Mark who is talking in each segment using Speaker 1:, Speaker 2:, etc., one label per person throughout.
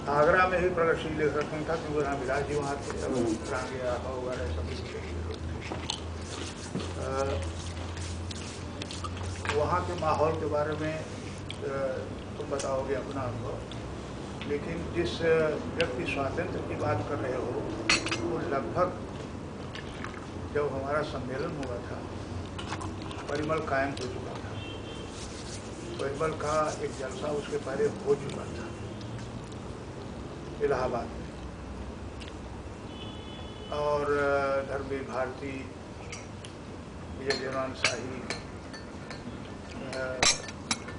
Speaker 1: आगरा में ही प्रगतिशील लेखक संघ था, क्योंकि रामविलास जी वहाँ थे, रांगे आका वगैरह सब वहाँ के माहौल के बारे में तुम बताओगे अपना अनुभव। लेकिन जिस व्यक्ति स्वातंत्र की बात कर रहे हो, वो लगभग जब हमारा सम्मेलन हुआ था परिमल कायम हो चुका था। परिमल का एक जलसा उसके पहले हो चुका था इलाहाबाद में, और धर्मवीर भारती, विजय देवान शाही,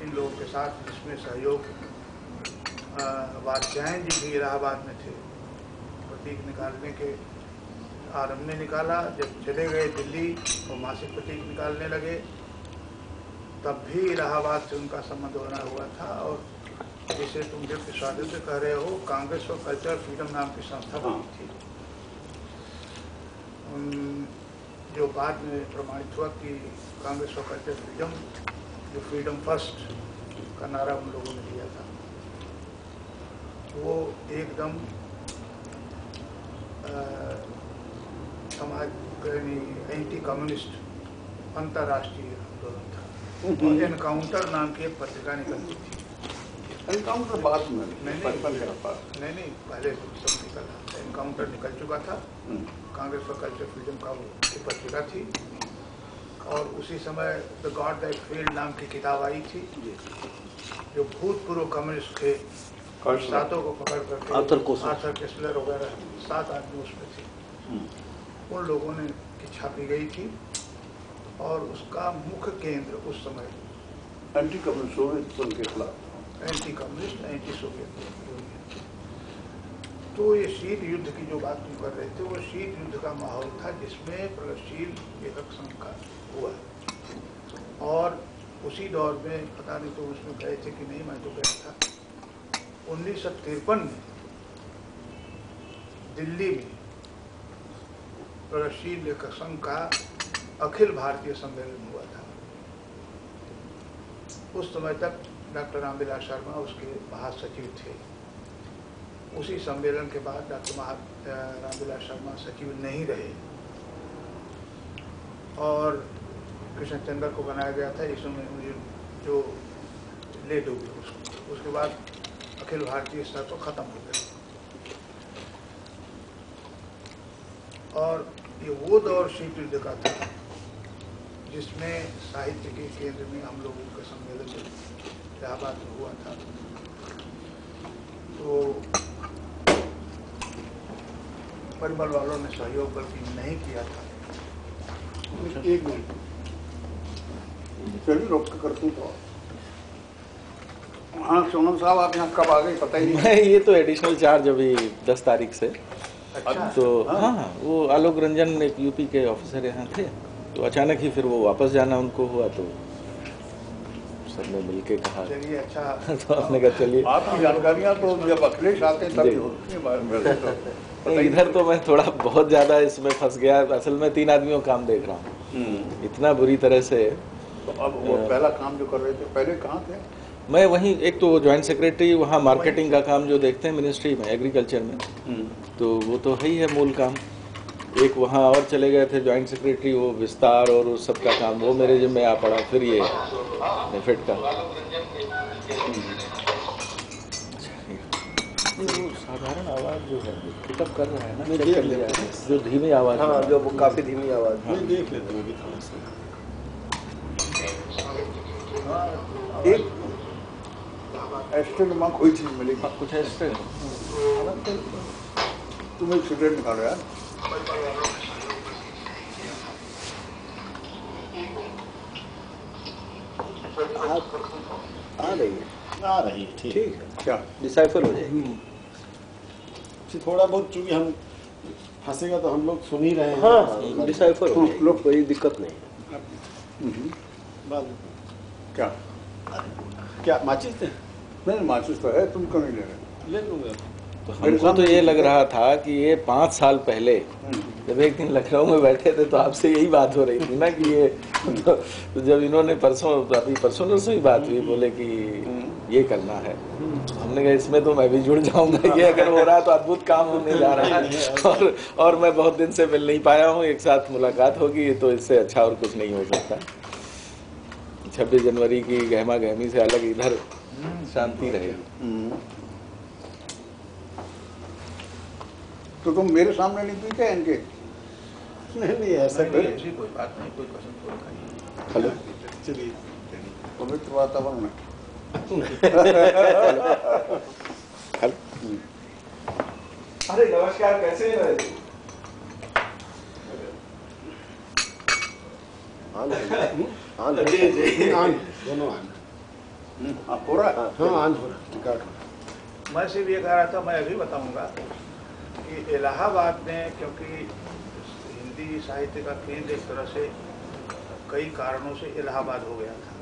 Speaker 1: इन लोगों के साथ जिसमें सहयोग वात्स्यायन जी भी इलाहाबाद में थे। प्रतीक निकालने के आरंभ में निकाला, जब चले गए दिल्ली और मासिक प्रतीक निकालने लगे, तब भी इलाहाबाद से उनका संबंध बना हुआ था। और जिसे तुम व्यक्ति स्वातंत्र कह रहे हो, कांग्रेस फॉर कल्चर फ्रीडम नाम की संस्था बनी थी, जो बाद में प्रमाणित हुआ कि कांग्रेस फॉर कल्चर फ्रीडम, जो फ्रीडम फर्स्ट का नारा उन लोगों ने दिया था, वो एकदम समाज एंटी कम्युनिस्ट अंतर्राष्ट्रीय आंदोलन था। और एनकाउंटर नाम की एक पत्रिका निकलती थी।
Speaker 2: एनकाउंटर बाद में
Speaker 1: नहीं, पहले सब निकला। एनकाउंटर निकल चुका था, कांग्रेस फॉर कल्चर फ्रीडम का वो पत्रिका थी। और उसी समय द गॉड दैट फेल्ड नाम की किताब आई थी, जो भूतपूर्व कम्युनिस्ट थे, सातों को पकड़ करके, आर्थर केस्लर वगैरह 7 आदमी उसमें थे, उन लोगों ने की छापी गई थी। और उसका मुख्य केंद्र उस समय
Speaker 2: एंटी कम्युनिस्ट के खिलाफ,
Speaker 1: anti communist, anti Soviet union. तो ये शीत युद्ध की जो बात तुम कर रहे थे, वो शीत युद्ध का माहौल था, जिसमें प्रगतिशील लेखक संघ का हुआ। और उसी दौर में, पता नहीं तो उसमें गए थे कि नहीं, मैं तो गया था, 1953 में दिल्ली में प्रगतिशील लेखक संघ का अखिल भारतीय सम्मेलन हुआ था। उस समय तक डॉक्टर रामविलास शर्मा उसके महासचिव थे। उसी सम्मेलन के बाद डॉक्टर रामविलास शर्मा सचिव नहीं रहे और कृष्णचंद्र को बनाया गया था, इसमें जो ले डूबे उसके बाद अखिल भारतीय स्तर तो खत्म हो गया। और ये वो दौर शीत युद्ध का था, जिसमें साहित्य के केंद्र में हम लोगों का सम्मेलन इलाहाबाद में हुआ था। तो परिमल वालों ने सहयोग बल्कि नहीं किया था।
Speaker 2: एक मिनट चलिए, रोक के करती तो। हाँ सोनम साहब, आप यहाँ कब आ गए पता ही नहीं।
Speaker 3: मैं ये तो एडिशनल चार्ज अभी 10 तारीख से।
Speaker 1: अच्छा,
Speaker 3: तो हाँ, वो आलोक रंजन एक यूपी के ऑफिसर यहाँ थे, तो अचानक ही फिर वो वापस जाना उनको हुआ, तो सबने मिलके कहा
Speaker 1: चलिए अच्छा।
Speaker 3: तो आपने कहा चलिए।
Speaker 2: आपकी जानकारियाँ तो जब अखिलेश आते हैं तभी होती हैं।
Speaker 3: इधर तो मैं थोड़ा बहुत ज़्यादा इसमें फंस गया। असल में 3 आदमियों का काम देख रहा हूँ इतना बुरी तरह से।
Speaker 2: तो अब वो पहला काम जो कर रहे थे, पहले कहाँ थे?
Speaker 3: मैं वहीं, एक तो ज्वाइंट सेक्रेटरी, वहाँ मार्केटिंग का काम जो देखते हैं मिनिस्ट्री में, एग्रीकल्चर में, तो वो तो है ही है मूल काम। एक वहाँ और चले गए थे ज्वाइंट सेक्रेटरी, वो विस्तार और उस सब का काम वो मेरे जिम्मे आ पड़ा। फिर ये नेफेड का साधारण आवाज़ जो है पिकअप कर रहा है ना, चेक कर लिया, जो धीमी आवाज़,
Speaker 4: हाँ, जो काफ़ी धीमी आवाज़,
Speaker 3: हाँ,
Speaker 4: देख लेते हैं थोड़ा सा।
Speaker 2: एक एक्स्ट्रा कोई चीज़ मिलेगी,
Speaker 3: कुछ एक्स्ट्रा
Speaker 2: तुम एक सिगरेट निकालो यार।
Speaker 4: आ रही है, ठीक है,
Speaker 2: क्या
Speaker 4: डिसाइफर हो जाएगी। थोड़ा बहुत चूंकि हम फंसेगा तो हम लोग सुन ही रहे हैं। हाँ, डिसाइफर हो जाएगी, लोग कोई दिक्कत नहीं है।
Speaker 2: क्या
Speaker 4: क्या माचिस थे?
Speaker 2: नहीं, माचिस तो है, तुम क्यों नहीं ले रहे?
Speaker 4: ले लूँगा।
Speaker 3: तो हमको तो ये लग रहा था कि ये 5 साल पहले जब एक दिन लखनऊ में बैठे थे, तो आपसे यही बात हो रही थी ना कि ये तो जब इन्होंने परसों, अभी परसों ही बात हुई, बोले कि ये करना है, हमने कहा इसमें तो मैं भी जुड़ जाऊंगा, ये अगर हो रहा तो अद्भुत काम होने जा रहा है। और मैं बहुत दिन से मिल नहीं पाया हूँ, एक साथ मुलाकात होगी तो इससे अच्छा और कुछ नहीं हो सकता। 26 जनवरी की गहमा गहमी से अलग इधर शांति रहेगी।
Speaker 2: तो तुम मेरे सामने नहीं पीते इनके?
Speaker 4: नहीं ऐसा
Speaker 1: ऐसी कोई बात नहीं, कोई कसम थोड़ा खाइए।
Speaker 3: हेलो,
Speaker 4: चलिए
Speaker 2: पवित्र वातावरण में।
Speaker 3: अरे नमस्कार, कैसे हैं?
Speaker 4: दोनों
Speaker 2: हाँ हो रहा है।
Speaker 4: हाँ आन हो रहा रिकॉर्ड।
Speaker 1: मैं सिर्फ ये कह रहा था, मैं अभी बताऊंगा कि इलाहाबाद में, क्योंकि हिंदी साहित्य का केंद्र एक तरह से कई कारणों से इलाहाबाद हो गया था,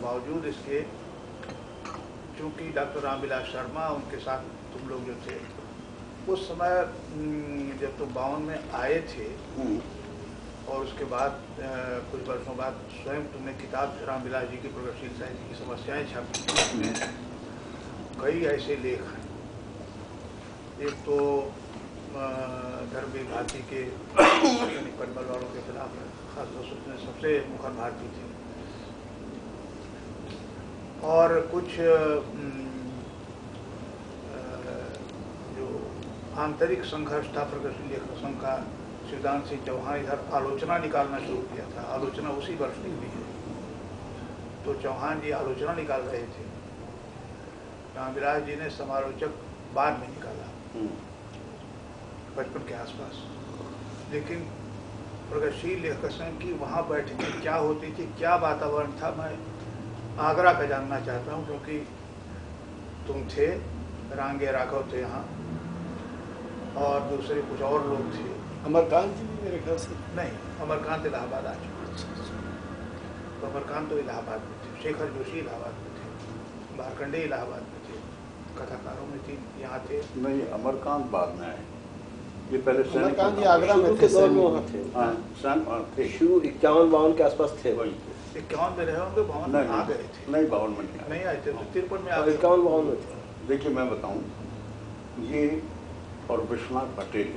Speaker 1: बावजूद इसके चूंकि डॉक्टर रामविलास शर्मा उनके साथ तुम लोग जो थे उस समय, जब तुम 52 में आए थे और उसके बाद कुछ वर्षों बाद स्वयं तुमने किताब रामविलास जी की प्रगतिशील साहित्य की समस्याएं छापी, उसमें कई ऐसे लेख हैं। एक तो धर्मवीर भारती के परिमल वालों के खिलाफ खासतौर से उसमें सबसे मुखर भारती थे, और कुछ जो आंतरिक संघर्ष था प्रगतिशील लेखक संघ का, सिद्धांत सिंह चौहान इधर आलोचना निकालना शुरू किया था। आलोचना उसी वर्ष निकली है, तो चौहान जी आलोचना निकाल रहे थे, रामविलास जी ने समालोचक बाद में निकाला 55 के आसपास। लेकिन प्रगतिशील लेखक संघ की वहाँ बैठकें क्या होती थी, क्या वातावरण था, मैं आगरा का जानना चाहता हूँ, क्योंकि तुम थे, रांगे राघव थे यहाँ, और दूसरे कुछ और लोग थे।
Speaker 4: अमरकांत जी भी मेरे ख्याल से
Speaker 1: नहीं, अमरकांत इलाहाबाद आ चुका, तो अमरकांत तो इलाहाबाद में थे, शेखर जोशी इलाहाबाद में थे, भारखंडे इलाहाबाद में थे, कथाकारों में थी यहाँ थे।
Speaker 2: नहीं, अमरकांत बाद में आए, ये पहले
Speaker 4: अमरकांत जी आगरा में थे, दौर में वहाँ
Speaker 2: थे।
Speaker 4: शुरू 51-52 के आसपास थे।
Speaker 2: वही
Speaker 1: 51 में रहे होंगे, 52 में आ गए थे।
Speaker 2: नहीं 52 में
Speaker 1: नहीं आए थे, तो 53 में आ गए।
Speaker 4: 51-52 में थे।
Speaker 2: देखिए मैं बताऊं, ये और विश्वनाथ पटेल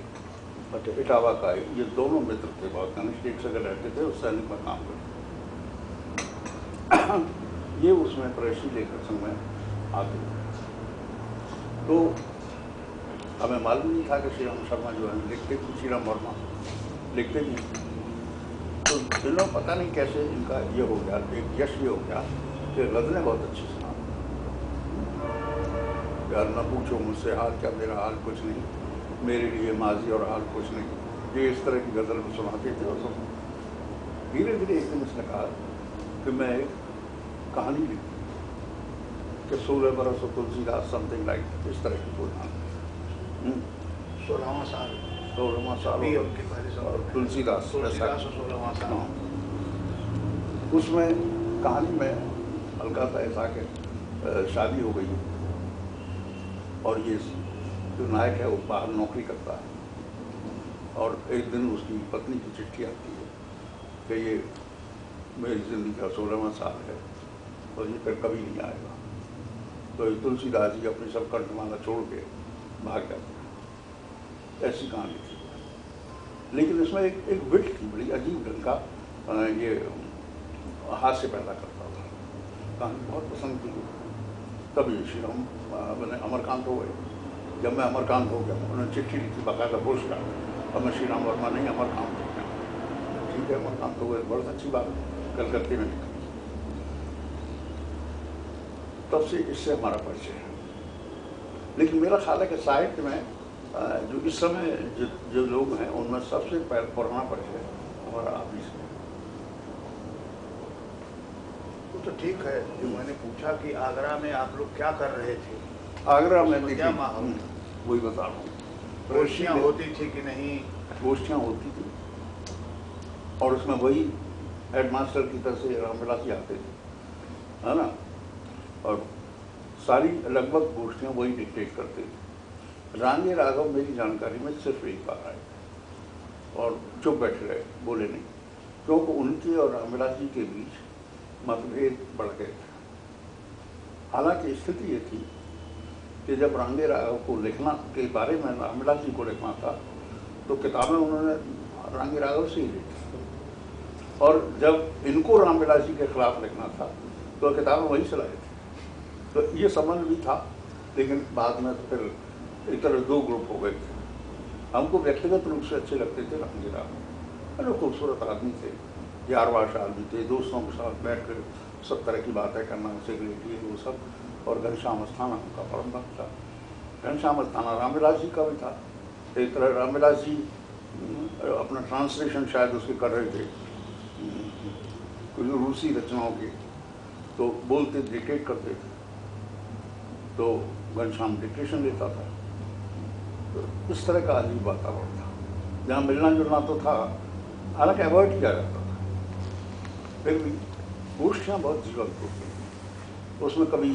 Speaker 2: इटावा का, ये दोनों मित्र थे, बहुत घनिष्ठ, एक जगह रहते थे, उस सैनिक में काम करते। ये उसमें प्रगतिशील लेखक संघ में आते, तो हमें मालूम नहीं था कि श्री राम शर्मा जो है लिखते थे, श्री राम वर्मा लिखते भी, तो दिनों पता नहीं कैसे इनका ये हो गया, एक यश ये हो गया कि गज़लें बहुत अच्छी सुना। यार न पूछो मुझसे हाल क्या, मेरा हाल कुछ नहीं, मेरे लिए माजी और हाल कुछ नहीं, ये इस तरह की गज़ल को सुनाते थे। और धीरे धीरे एक दिन उसने कहा कि मैं एक कहानी लिखूँ कि 16 बरस और तुलसीदास, समथिंग लाइक इस तरह की कोई कहानी।
Speaker 1: 16वां साल
Speaker 2: 16वां साल
Speaker 1: अभी उनके पहले साल
Speaker 2: और तुलसीदास
Speaker 1: और 16वां साल।
Speaker 2: हाँ। उसमें कहानी में हल्का सा ऐसा कि शादी हो गई और ये जो नायक है वो बाहर नौकरी करता है, और एक दिन उसकी पत्नी की चिट्ठी आती है कि ये मेरी ज़िंदगी का 16वां साल है और ये फिर कभी नहीं आएगा। तो तुलसीदास जी अपनी सब कंठमाला छोड़ के भाग जाते हैं। ऐसी कहानी थी, लेकिन इसमें एक विट थी, बड़ी अजीब ढंग का, ये हास्य पैदा करता था। कहानी बहुत पसंद थी। तभी श्री राम मैंने अमरकांत हो गए। जब मैं अमरकांत हो गया, उन्होंने चिट्ठी लिखी बाकायदा पोस्ट का, और मैं श्री राम वर्मा नहीं अमरकांत हो गया। ठीक है, अमरकांत हो गए, बहुत अच्छी बात, कलकत्ते में। तब से इससे हमारा परिचय है। लेकिन मेरा ख्याल है कि साहित्य में जो इस समय जो लोग हैं, उनमें सबसे पुराना परिचय हमारा आप ही से।
Speaker 1: तो ठीक है, जो मैंने पूछा कि आगरा में आप लोग क्या कर रहे थे,
Speaker 2: आगरा में
Speaker 1: क्या माहौल,
Speaker 2: वही बता रहा हूँ।
Speaker 1: गोष्ठियाँ होती थी कि नहीं?
Speaker 2: गोष्ठियाँ होती थी, और उसमें वही हेडमास्टर की तरफ से रामविलास जी आते थे, है ना, और सारी लगभग गोष्ठियाँ वही डिक्टेट करते थे। रांगे राघव मेरी जानकारी में सिर्फ एक बार आए और चुप बैठे रहे, बोले नहीं, क्योंकि उनके और रामविलास जी के बीच मतभेद बढ़ गए थे। हालांकि स्थिति ये थी कि जब रामगे राघव को लिखना के बारे में रामविलास जी को लिखना था तो किताबें उन्होंने रामगे राघव से ही लिखी, और जब इनको रामविलास जी के खिलाफ लिखना था तो किताबें वहीं से लाए थे। तो ये संबंध भी था, लेकिन बाद में तो फिर एक तरह दो ग्रुप हो गए थे। हमको व्यक्तिगत रूप से अच्छे लगते थे रामगे राघव, अरे खूबसूरत आदमी थे, यारवाश आदमी थे, दोस्तों के साथ बैठ कर सब तरह की बातें करना, सिगरेट ये वो सब। और घनश्याम अस्थाना उनका परम भक्त था। घनश्याम अस्थाना रामविलास जी का भी था। एक तरह रामविलास जी अपना ट्रांसलेशन शायद उसके कर रहे थे कुछ रूसी रचनाओं के, तो बोलते डिक्टेट करते थे, तो घनश्याम डिक्टेशन लेता था। तो इस तरह का अजीब वातावरण था जहाँ मिलना जुलना तो था, हालांकि अवॉइड किया जाता था, फिर भी गोष्ठियाँ बहुत जीवंत होती। उसमें कभी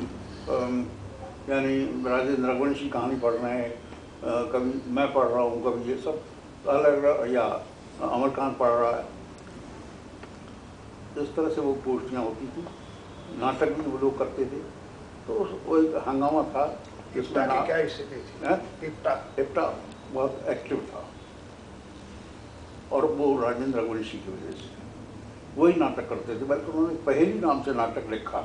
Speaker 2: यानी राजेंद्र रघुवंशी कहानी पढ़ रहे हैं, कभी मैं पढ़ रहा हूँ, कभी ये सब अलग, या अमरकांत पढ़ रहा है, इस तरह से वो गोष्ठियाँ होती थी। नाटक भी वो लोग करते थे, तो वो एक हंगामा था।
Speaker 1: इप्टा की क्या स्थिति थी?
Speaker 2: इप्टा बहुत एक्टिव था, और वो राजेंद्र रघुवंशी की वजह से वही नाटक करते थे। बल्कि उन्होंने पहली नाम से नाटक लिखा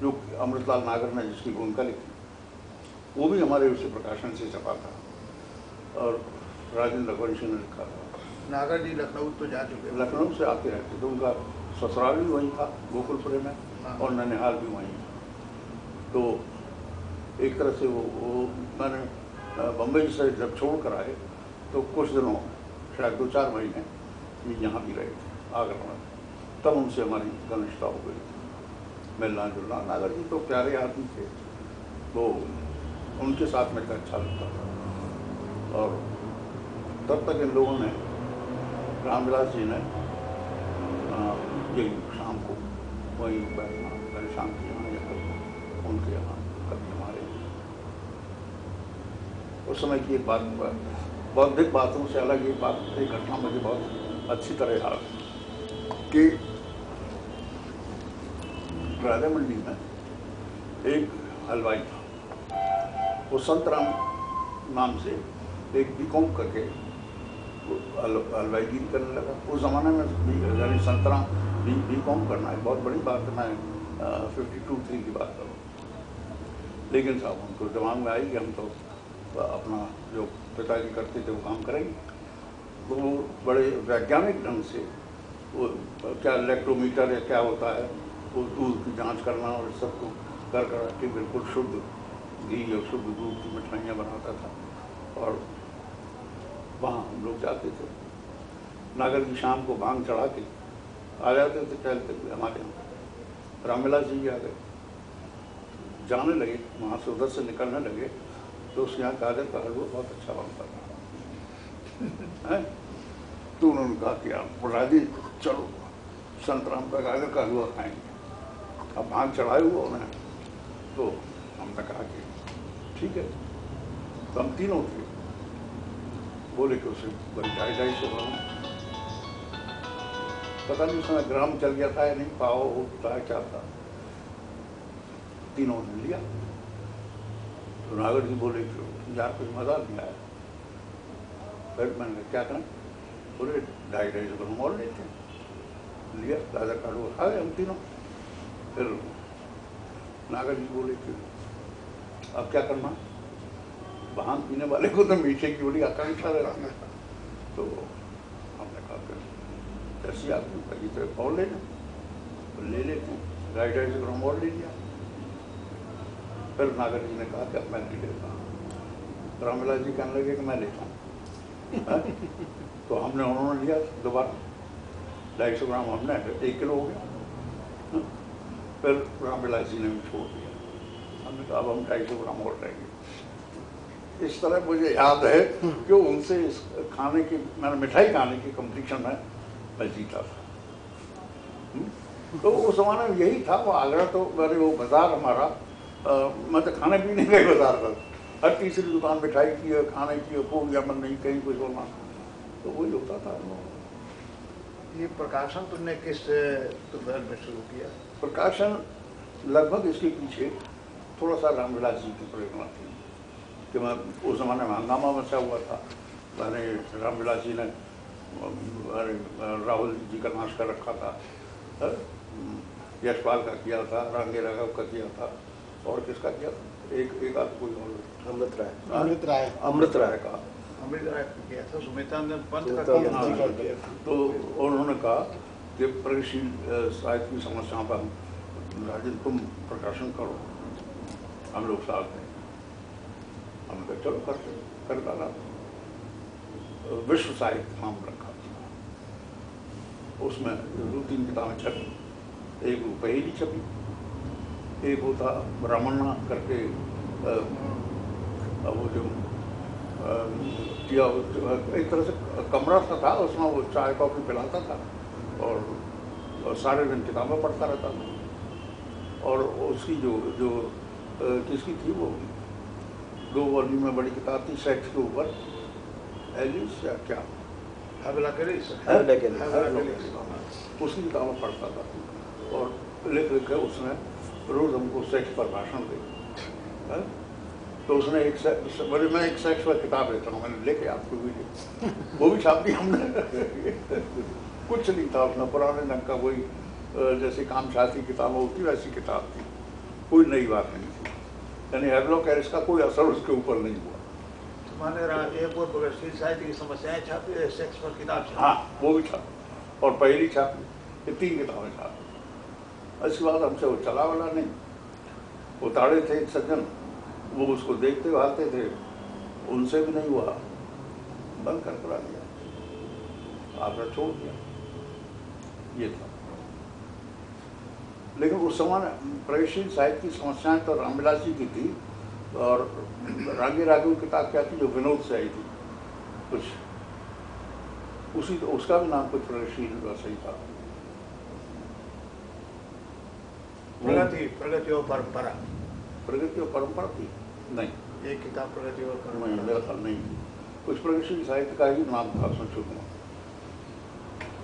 Speaker 2: जो अमृतलाल नागर ने जिसकी भूमिका लिखी, वो भी हमारे उसी प्रकाशन से छपा था, और राजेंद्र रघुवंशी ने लिखा था।
Speaker 1: नागर जी लखनऊ तो जा चुके,
Speaker 2: लखनऊ से आते रहते थे, उनका ससुराल भी वहीं था गोकुलपुरे में, और ननिहाल भी वहीं। तो एक तरह से वो मैंने बम्बई से जब छोड़ कर आए तो कुछ दिनों, शायद 2-4 महीने यहाँ भी रहे थे आगरा में, तब उनसे हमारी घनिष्ठता हो गई, मिलना जुलना। नागर जी तो प्यारे आदमी थे, तो उनके साथ में अच्छा लगता था। और तब तक इन लोगों ने, रामविलास जी ने यही शाम को वहीं बैठना, घनश्याम के यहाँ या कभी उनके यहाँ, कभी हमारे। उस समय की एक बात, बौद्धिक बातों से अलग एक बात, एक घटना मुझे बहुत अच्छी तरह याद कि राजा मंडी में एक हलवाई था, वो संतराम नाम से एक बीकॉम करके हलवाईगिरी करने लगा। उस ज़माने में यानी संतराम बीकॉम करना एक बहुत बड़ी बात है। मैं 52-53 की बात करूँ, लेकिन साहब उनको दिमाग में आई कि हम तो अपना जो पिताजी करते थे वो काम करेंगे। तो वो बड़े वैज्ञानिक ढंग से वो क्या इलेक्ट्रोमीटर या क्या होता है, वो दूध की जांच करना और सबको कर के बिल्कुल शुद्ध घी और शुद्ध दूध की मिठाइयाँ बनाता था। और वहाँ हम लोग जाते थे, नागर की शाम को भांग चढ़ा के आ जाते थे, टहलते हुए हमारे यहाँ। रामविलास जी आ गए, जाने लगे वहाँ से, उधर से निकलने लगे तो उसके यहाँ गाजर का हलवा बहुत अच्छा बनता था। तो उन्होंने कहा कि आप राजी चलो संतराम का गाजर का हलवा खाएंगे। अब भांग चढ़ाए हुआ उन्हें, तो हमने कहा कि ठीक है। तो हम तीनों थे, बोले कि उसे 250 ग्राम, पता नहीं उसमें ग्राम चल गया था या नहीं, पाव होता है क्या था, तीनों ने लिया। तो नागर जी बोले कि यार कोई मजा नहीं आया। फिर मैंने क्या करें, बोले 250 ग्राम और लेते हैं। लिया गाजर का हलवा खा गए हम तीनों। फिर नागर जी बोले कि अब क्या करना, भांग पीने वाले को तो मीठे की बड़ी आकांक्षा रहती है। तो हमने कहा फिर ऐसी आदमी पहली तरह और लेना, तो ले लेते हैं। 250 ग्राम और ले लिया। फिर नागर जी ने कहा कि अब मैं नहीं लेता। रामविलास जी कहने लगे कि मैं लेता हूँ। तो हमने, उन्होंने लिया दोबारा 250 ग्राम, हमने 1 किलो हो गया। फिर रामविलास जी ने भी छोड़ दिया। हमने कहा अब हम 250 ग्राम और लेंगे। इस तरह मुझे याद है कि उनसे इस खाने की, मैंने मिठाई खाने की कंपटीशन में मैं जीता था। तो उस ज़माने में यही था। वो आगरा तो मेरे वो बाज़ार हमारा, मैं तो खाने पीने का ही बाज़ार था। हर तीसरी दुकान मिठाई की है, खाने की है, खूब जमन नहीं कहीं कुछ होना, तो वही होता था।
Speaker 1: ये प्रकाशन तुमने किस दोपहर में शुरू किया?
Speaker 2: प्रकाशन लगभग इसके पीछे थोड़ा सा रामविलास जी की प्रेरणा थी। कि मैं उस ज़माने में हंगामा मचा हुआ था, मैंने रामविलास जी ने राहुल जी का नाश कर रखा था, यशपाल का किया था, रांगे राघव का किया था, और किसका किया था, एक आध कोई और,
Speaker 4: अमृत राय का
Speaker 1: किया था, सुमित्रानंद पंत का
Speaker 2: किया था। तो उन्होंने कहा कि प्रगतिशील साहित्य की समस्याओं पर राजेंद्र तुम प्रकाशन करो, हम लोग साथ हैं। हमने कहा चलो कर डाला। विश्व साहित्य नाम रखा, उसमें 2-3 किताबें छपी, एक पहेली छपी, एक वो था ब्राह्मणा करके, वो जो किया एक तरह से कमरा सा था, उसमें वो चाय कॉफी पिलाता था और सारे दिन किताबें पढ़ता रहता था। और उसकी जो किसकी थी वो 2 वॉल्यूम में बड़ी किताब थी सेक्स के ऊपर, एलिस या क्या, उसकी किताबें पढ़ता था और लिख के उसने रोज हमको सेक्स पर भाषण दे। तो उसने मैं एक सेक्स पर किताब लेता हूँ, मैंने लेके आपको भी वो भी छाप दी हमने। कुछ नहीं था अपना पुराने ढंग का, वही जैसे कामशास्त्री किताबें होती वैसी किताब थी, कोई नई बात नहीं थी। यानी हैवलॉक हैरिस का कोई असर उसके ऊपर नहीं हुआ।
Speaker 1: माने एक और प्रगतिशील साहित्य की समस्याएं छापी, सेक्स पर किताब छापी।
Speaker 2: हाँ वो भी छापी और पहली छापी, ये 3 किताबें छापी। इसके बाद हमसे वो चला वाला नहीं, वो ताड़े थे एक सज्जन, वो उसको देखते भागते थे, उनसे भी नहीं हुआ, बंद कर दिया, आपने छोड़ दिया, ये था। लेकिन उस समय प्रगतिशील साहित्य की समस्याएं तो रामविलास जी की थी, और रांगे राघव की किताब क्या थी जो विनोद से आई थी कुछ, उसका भी नाम कुछ प्रगतिशील वैसा ही था।
Speaker 1: प्रगति और परंपरा
Speaker 2: थी नहीं,
Speaker 1: एक किताब प्रगति और परंपरा
Speaker 2: मेरा ख्याल नहीं थी, कुछ प्रगतिशील साहित्य का ही नाम था संशोधन।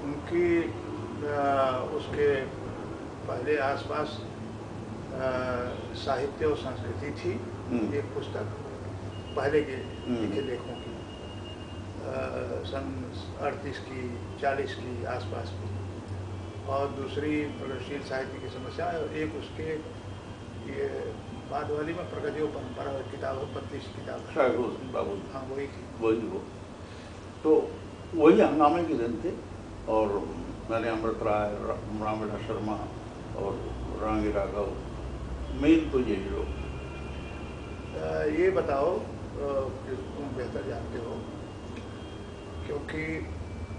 Speaker 1: उनकी उसके पहले आसपास साहित्य और संस्कृति थी, एक पुस्तक पहले के लिखे लेखों की, सन 38 की 40 की आसपास की, और दूसरी प्रगतिशील साहित्य की समस्या, और एक उसके ये बाद वाली में प्रगति और परंपरा किताब 35 किताब
Speaker 2: शायद बाबू,
Speaker 1: हाँ वही थी,
Speaker 2: वही वो। तो वही हंगामे के दिन थे, और मैंने अमृत राय, रामविलास शर्मा और रांगे राघव, मेन तो यही लोग।
Speaker 1: ये बताओ कि तुम बेहतर जानते हो, क्योंकि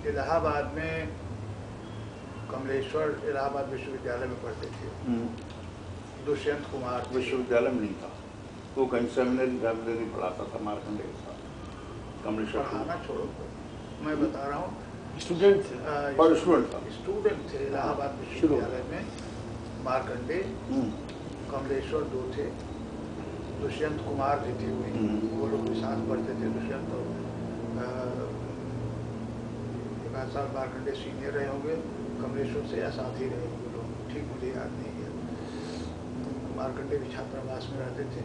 Speaker 1: इलाहाबाद में कमलेश्वर इलाहाबाद विश्वविद्यालय में पढ़ते थे, दुष्यंत कुमार
Speaker 2: विश्वविद्यालय में नहीं था, वो कहीं सेमिनरी पढ़ाता था मार्कंडे के साथ। कमलेश्वर
Speaker 1: पढ़ाना छोड़ो, मैं बता रहा हूँ
Speaker 4: स्टूडेंट थे
Speaker 1: इलाहाबाद विश्वविद्यालय में। मार्कंडे, कमलेश्वर 2 थे, दुष्यंत कुमार भी थे, वो लोग भी साथ पढ़ते थे। दुष्यंत और 1 साल मार्कंडे सीनियर रहे होंगे कमलेश्वर से, या साथ ही रहे होंगे लोग, ठीक मुझे याद नहीं है। मार्कंडे भी छात्रावास में रहते थे,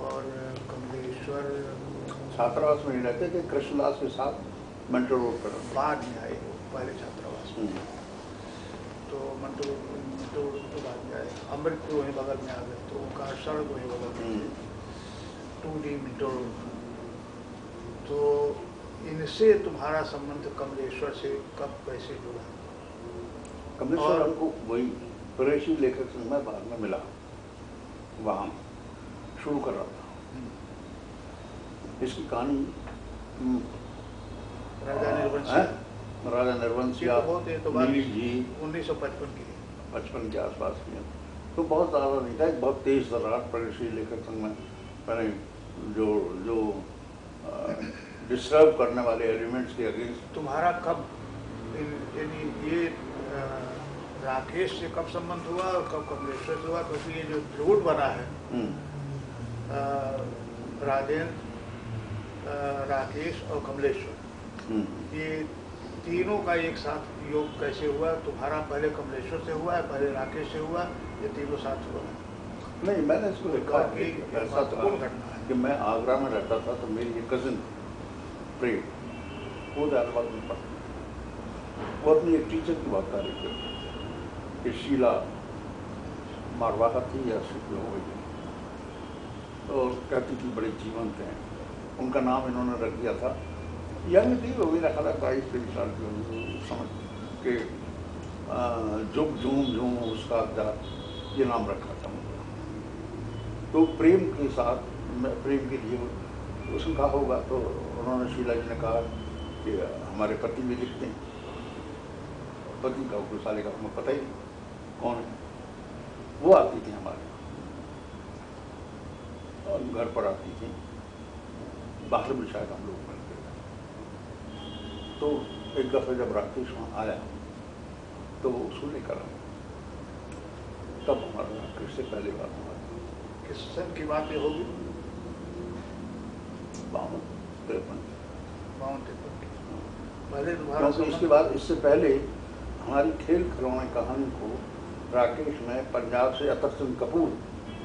Speaker 1: और कमलेश्वर
Speaker 2: छात्रावास में नहीं रहते थे, कृष्णदास के साथ मेंटल रोड पर
Speaker 1: बाद में आए, वो पहले छात्रावास में। तो मंटो तो बाद में आए, अमृत तो वहीं बगल में आ गए, तो उनका सड़क वहीं बगल में 2D मिंटो रोड। तो इनसे तुम्हारा संबंध कमलेश्वर से कब कैसे जुड़ा?
Speaker 2: कमलेश्वर हमको वही प्रगतिशील लेखक संघ में बाद में मिला, वहाँ शुरू कर रहा था। इसकी कहानी राजा निर्वंशिया, नील जी 1955 की 55 के आसपास की है, तो बहुत ज़्यादा नहीं था, एक बहुत तेज दरार प्रगतिशील लेखक संघ में मैंने जो डिस्टर्ब करने वाले एलिमेंट्स के अगेंस्ट।
Speaker 1: तुम्हारा कब यानी ये राकेश से कब संबंध हुआ और कब कमलेश्वर से हुआ? क्योंकि ये जो रोड बना है राजेंद्र, राकेश और कमलेश्वर, ये तीनों का एक साथ योग कैसे हुआ? तुम्हारा पहले कमलेश्वर से हुआ है, पहले राकेश से हुआ, ये तीनों साथ हुआ?
Speaker 2: नहीं, मैंने इसको लिखा है। ऐसा था
Speaker 1: घटना है
Speaker 2: कि मैं आगरा में रहता था, तो मेरी एक कजिन प्रेम, वो इलाहाबाद में पढ़ती, वो अपनी एक टीचर की बात कर रही थी कि शीला मारवाहा थी या शिफ्ट हो गई, और कहती थी बड़े जीवंत हैं। उनका नाम इन्होंने रख दिया था, यंग थी वो, मेरा ख्याल 22-23 साल की होगी, समझ के जुग झूम झूम उसका जात, ये नाम रखा था मुझे। तो प्रेम के साथ, प्रेम के लिए उसने कहा होगा, तो उन्होंने, शीला जी ने कहा कि हमारे पति भी लिखते हैं। पति का कोई साले का हमें पता ही नहीं कौन है। वो आती थी हमारे और घर पर आती थी, बाहर भी शायद हम लोग मिलते थे। तो एक दफ़े जब राकेश वहाँ आया तो वो उसको लेकर आया, तब हमारा राकेश से पहली बार हुआ।
Speaker 1: किस सन की बात ये होगी?
Speaker 2: 52-53।
Speaker 1: पहले तुम्हारा
Speaker 2: क्योंकि इसके बाद, इससे पहले हमारी खेल खिलौने कहानी को राकेश ने पंजाब से अतर सिंह कपूर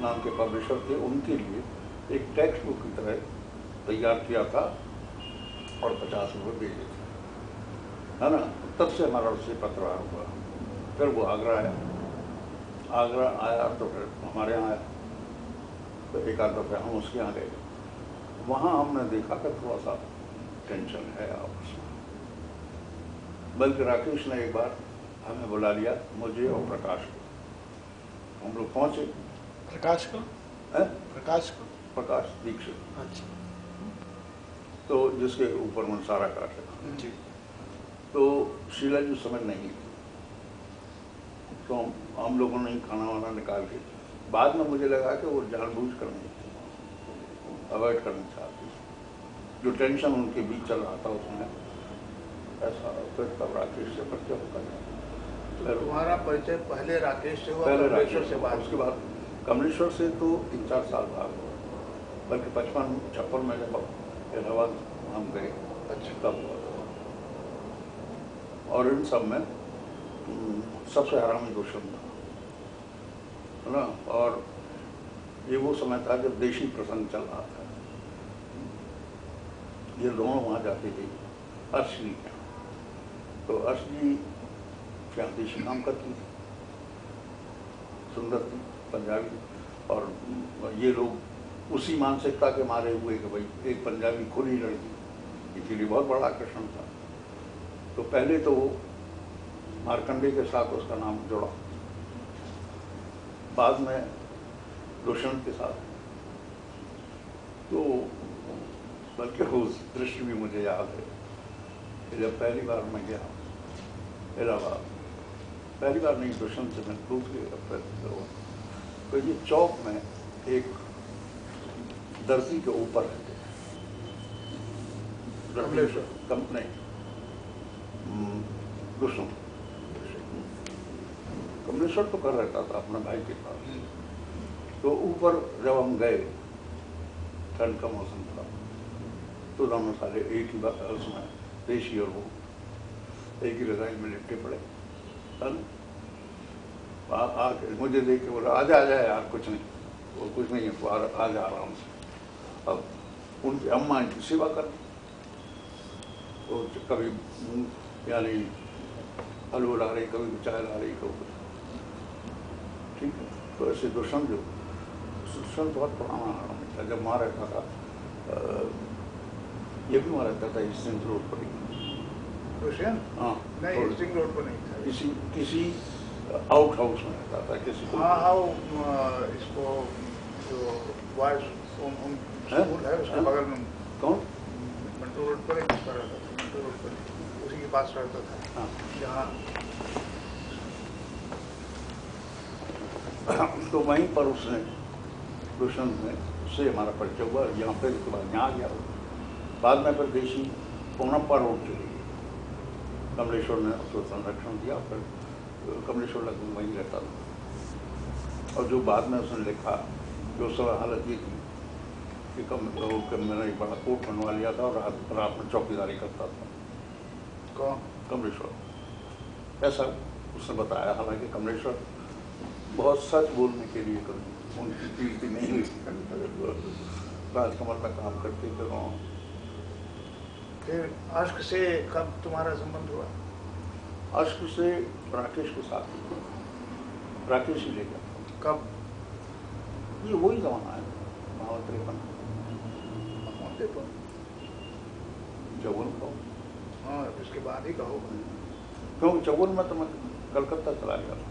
Speaker 2: नाम के पब्लिशर थे, उनके लिए एक टेक्स्ट बुक की तरह तैयार किया था और 50 रुपये भेजे थे, है ना। तब से हमारा उससे पत्रवार हुआ। फिर वो आगरा आया, आगरा आया तो फिर हमारे यहाँ आया, तो एक आध दफ़े हम उसके यहाँ गए। वहाँ हमने देखा कि थोड़ा सा टेंशन है आपस में। बल्कि राकेश ने एक बार हमें बुला लिया, मुझे और प्रकाश को। हम लोग पहुँचे।
Speaker 4: प्रकाश को?
Speaker 2: है?
Speaker 4: प्रकाश को?
Speaker 2: प्रकाश दीक्षित।
Speaker 4: अच्छा।
Speaker 2: तो जिसके ऊपर मनसारा काट है
Speaker 4: जी।
Speaker 2: तो शीला जी समझ नहीं थी, तो हम लोगों ने खाना वाना निकाल के, बाद में मुझे लगा कि वो जानबूझ कर नहीं थी, अवॉइड करना चाहती, जो टेंशन उनके बीच चल रहा था उसमें ऐसा। फिर तब राकेश से परिचय होगा।
Speaker 1: तो तुम्हारा परिचय पहले राकेश से हुआ,
Speaker 2: पहले
Speaker 1: कमलेश्वर
Speaker 2: राकेश
Speaker 1: से बाद?
Speaker 2: उसके बाद कमलेश्वर से तो 3-4 साल बाद हुआ, बल्कि 55-56 में जब इलाहाबाद हम गए, अच्छा तब हुआ। और इन सब में सबसे हरामी दुश्मन था, है ना। और ये वो समय था जब देशी प्रसंग चल रहा था। ये दोनों वहाँ जाते थे, अर्श जी, तो अर्श जी क्या देशी काम करती थी, सुंदर थी, पंजाबी, और ये लोग उसी मानसिकता के मारे हुए कि भाई एक पंजाबी खुली लड़की, इसीलिए बहुत बड़ा आकर्षण था। तो पहले तो वो मार्कंडे के साथ उसका नाम जुड़ा, बाद में दुष्यंत के साथ। तो बल्कि उस दृश्य भी मुझे याद है कि जब पहली बार मैं गया इलाहाबाद, पहली बार नहीं, दुष्यंत से मैं दूसरी तो ये चौक में एक दर्जी के ऊपर रहते कम नहीं, दुष्यंत कमलेश्वर तो कर रहता था अपना भाई के पास। तो ऊपर जब हम गए, ठंड का मौसम था, तो दोनों साले एक ही उसमें, देशी और वो एक ही रजाई में लिपटे पड़े। आके मुझे देख के बोला, आजा आजा यार, कुछ नहीं, वो कुछ नहीं है, वो आजा आराम से। अब उनकी अम्मा इनकी सेवा कर, वो कभी यानी हलवा ला रही, कभी चाय ला रही, कभी ठीक है। तो ऐसे दुष्यंत बहुत पुराना आदमी था, जब वहाँ रहता था, ये भी वहाँ रहता था ईस्टिंग रोड पर ही।
Speaker 1: दुष्यंत?
Speaker 2: हाँ
Speaker 1: नहीं, ईस्टिंग रोड पर नहीं था,
Speaker 2: किसी आउट हाउस में रहता था, किसी को।
Speaker 1: हाँ इसको जो बॉयज स्कूल है उसके बगल में।
Speaker 2: कौन?
Speaker 1: मंटू रोड पर रहता था, मंटू रोड पर उसी के पास रहता था।
Speaker 2: हाँ।
Speaker 1: जहाँ
Speaker 2: तो वहीं पर उसने, दुष्यंत ने, उससे हमारा परिचय हुआ। यहाँ पर उसके बाद यहाँ गया, बाद में फिर देशी पोनप्पा रोड चली गई, कमलेश्वर ने उसको संरक्षण दिया। फिर कमलेश्वर लगभग वहीं रहता था। और जो बाद में उसने लिखा कि उस समय हालत ये थी कि मैंने एक बड़ा कोट बनवा लिया था और रात में चौकीदारी करता था।
Speaker 1: कौन?
Speaker 2: कमलेश्वर। ऐसा उसने बताया। हालांकि कमलेश्वर बहुत सच बोलने के लिए कभी उनकी कीर्ति नहीं हुई। राजकमल में काम करते थे वहाँ।
Speaker 1: फिर अश्क से कब तुम्हारा संबंध हुआ?
Speaker 2: अश्क से राकेश के साथ, राकेश ही ले गया।
Speaker 1: कब?
Speaker 2: ये वही जमाना है 53 चौवन का।
Speaker 1: हाँ, इसके बाद ही कहो।
Speaker 2: क्योंकि चौवन में तो मैं कलकत्ता चला गया था।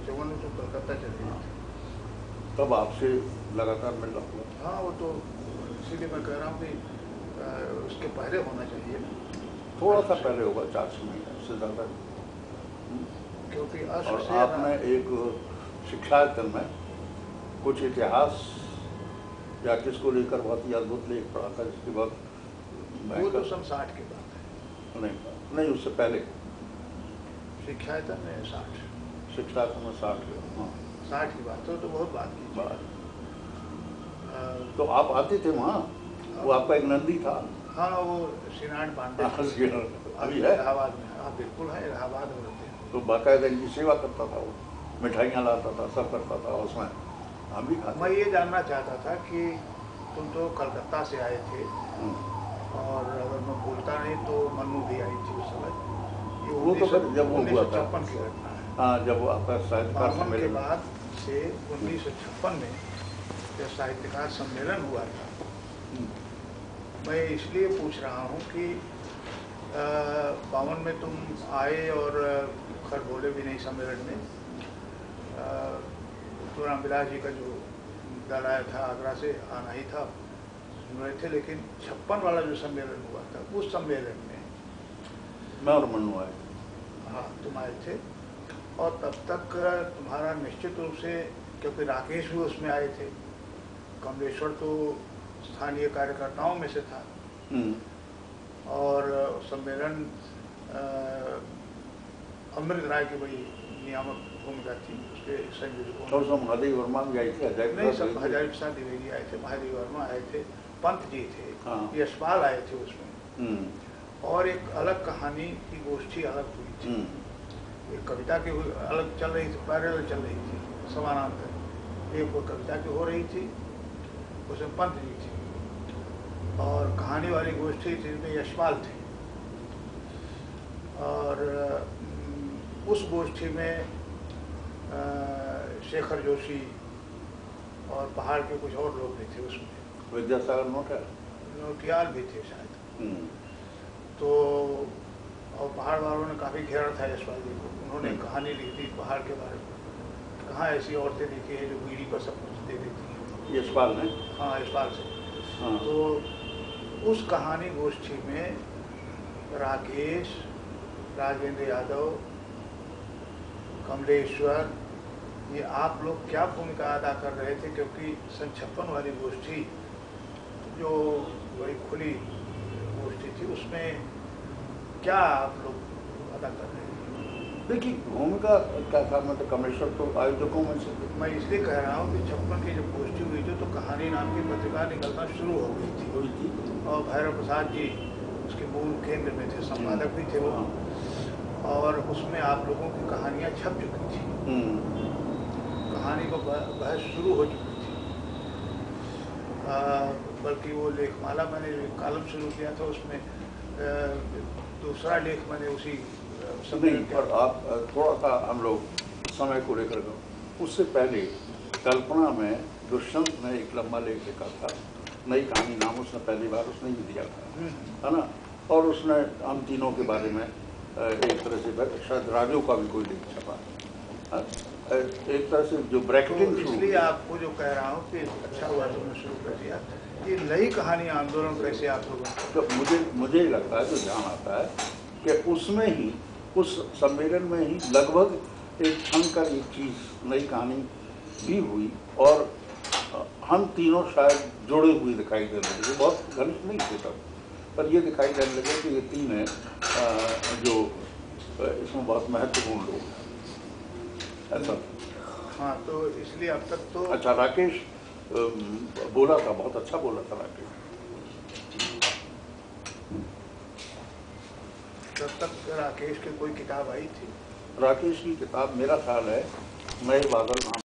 Speaker 1: चौवन में तो कलकत्ता चले गए थे।
Speaker 2: तब आपसे लगातार मिल रहा हुआ।
Speaker 1: हाँ, वो तो इसीलिए मैं कह रहा हूँ कि उसके पहले होना चाहिए ना।
Speaker 2: थोड़ा सा पहले होगा, 4 महीने से ज़्यादा।
Speaker 1: क्योंकि
Speaker 2: और आपने एक शिक्षायतन में कुछ इतिहास या किसको लेकर बहुत ही अद्भुत लेख पढ़ा था, जिसके बाद
Speaker 1: वो तो सन 60 की बात है।
Speaker 2: नहीं, उससे पहले
Speaker 1: शिक्षायतन में 60,
Speaker 2: शिक्षायतन में 60। हाँ,
Speaker 1: 60 की बात तो बहुत बात की
Speaker 2: बात। तो आप आते थे वहाँ, वो आपका एक नंदी था।
Speaker 1: हाँ, वो श्रीनारायण पांडे
Speaker 2: अभी है
Speaker 1: इलाहाबाद में। हाँ, बिल्कुल है, इलाहाबाद में रहते हैं।
Speaker 2: तो बाकायदा इनकी सेवा करता था, वो मिठाइयाँ लाता था, सब करता था, उसमें हम भी खाते।
Speaker 1: मैं ये जानना चाहता था कि तुम तो कलकत्ता से आए थे, और अगर मैं भूलता नहीं तो मन्नू भी आई थी उस समय। ये
Speaker 2: वो तो जब वो हुआ था
Speaker 1: 1956 की घटना है।
Speaker 2: हाँ, जब वो आपका साहित्यकार
Speaker 1: 52 के
Speaker 2: सम्मेलन
Speaker 1: बाद से 1956 में जब साहित्यकार सम्मेलन हुआ था, मैं इसलिए पूछ रहा हूँ कि 52 में तुम आए और खैर बोले भी नहीं सम्मेलन में। तो रामविलास जी का जो दल आया था आगरा से, आना ही था, सुन रहे थे। लेकिन 56 वाला जो सम्मेलन हुआ था, उस सम्मेलन में
Speaker 2: मैं और मन्नू आए।
Speaker 1: हाँ, तुम आए थे। और तब तक तुम्हारा निश्चित रूप से, क्योंकि राकेश भी उसमें आए थे, कमलेश्वर तो स्थानीय कार्यकर्ताओं में से था, और सम्मेलन अमृत राय की बड़ी नियामक भूमिका थी, उसके संयोजकों
Speaker 2: में। महादेव वर्मा भी आए थे,
Speaker 1: नहीं, सब हजारी प्रसाद द्विवेदी आए थे, महादेव वर्मा आए थे, पंत जी थे,
Speaker 2: हाँ।
Speaker 1: यशपाल आए थे उसमें। और एक अलग कहानी की गोष्ठी अलग हुई थी। एक कविता की अलग चल रही थी, पैरेलल चल रही थी, समानांतर। एक वो कविता की हो रही थी, उसमें पंत जी थी, और कहानी वाली गोष्ठी थी जिसमें यशपाल थे। और उस गोष्ठी में शेखर जोशी और पहाड़ के कुछ और लोग भी थे उसमें।
Speaker 2: विद्यासागर
Speaker 1: नोटियाल भी थे शायद। तो और पहाड़ वालों ने काफ़ी घेरा था यशपाल जी को। उन्होंने कहानी लिख दी पहाड़ के बारे में। कहाँ ऐसी औरतें लिखी है जो बीड़ी पर सब कुछ दे देती हैं।
Speaker 2: यशपाल ने?
Speaker 1: हाँ, यशपाल से।
Speaker 2: हाँ।
Speaker 1: तो उस कहानी गोष्ठी में राकेश, राजेंद्र यादव, कमलेश्वर, ये आप लोग क्या भूमिका अदा कर रहे थे? क्योंकि सन 56 वाली गोष्ठी जो बड़ी खुली गोष्ठी थी, उसमें क्या आप लोग अदा कर रहे थे?
Speaker 2: देखिए, भूमिका क्या था, मैं तो कमलेश्वर तो आयोजकों में से।
Speaker 1: मैं इसलिए कह रहा हूँ कि 56 की जब गोष्ठी हुई थी तो कहानी नाम की पत्रिका निकलना शुरू हो गई थी, और भैरव प्रसाद जी उसके मूल केंद्र में थे, संपादक भी थे वो। और उसमें आप लोगों की कहानियाँ छप चुकी थी, कहानी को बहस शुरू हो चुकी थी। बल्कि वो लेखमाला मैंने कॉलम शुरू किया था, उसमें दूसरा लेख मैंने उसी
Speaker 2: नहीं, पर आप थोड़ा सा हम लोग समय को लेकर, उससे पहले कल्पना में दुष्यंत ने एक लंबा लेख लिखा था, नई कहानी नाम उसने पहली बार उसने ही दिया था, है ना। और उसने हम तीनों के बारे में एक तरह से शायद राजो का भी कोई लेख छपा, एक तरह से जो ब्रैकेटिंग।
Speaker 1: तो इसलिए आपको जो कह रहा हूँ कि अच्छा हुआ तुमने शुरू कर दिया। ये नई कहानी आंदोलन कैसे आप लोगों
Speaker 2: तो मुझे लगता है, जो ध्यान आता है कि उसमें ही, उस सम्मेलन में ही लगभग एक क्षण का एक चीज़ नई कहानी भी हुई, और हम तीनों शायद जुड़े हुए दिखाई दे रहे थे। बहुत घनिष्ठ नहीं थे तब, पर ये दिखाई देने लगे कि ये तीन हैं जो इसमें बहुत महत्वपूर्ण लोग हैं, ऐसा।
Speaker 1: हाँ, तो इसलिए अब तक तो
Speaker 2: अच्छा, राकेश बोला था, बहुत अच्छा बोला था राकेश।
Speaker 1: तब तक राकेश की कोई किताब आई थी?
Speaker 2: राकेश की किताब मेरा ख्याल है मैं बादल